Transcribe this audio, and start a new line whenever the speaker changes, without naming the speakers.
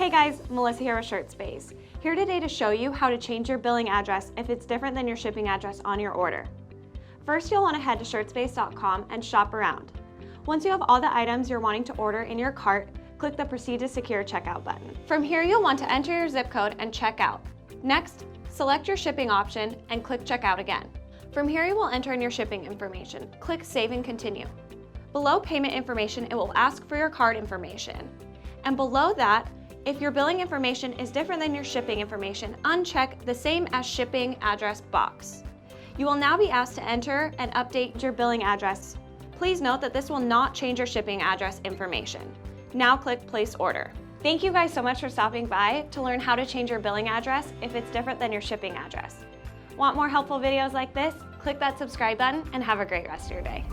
Hey guys, Melissa here with ShirtSpace. Here today to show you how to change your billing address if it's different than your shipping address on your order. First, you'll want to head to ShirtSpace.com and shop around. Once you have all the items you're wanting to order in your cart, click the Proceed to Secure Checkout button. From here, you'll want to enter your zip code and check out. Next, select your shipping option and click Checkout again. From here, you will enter in your shipping information. Click Save and Continue. Below payment information, it will ask for your card information. And below that, if your billing information is different than your shipping information, uncheck the Same as Shipping Address box. You will now be asked to enter and update your billing address. Please note that this will not change your shipping address information. Now click Place Order. Thank you guys so much for stopping by to learn how to change your billing address if it's different than your shipping address. Want more helpful videos like this? Click that subscribe button and have a great rest of your day.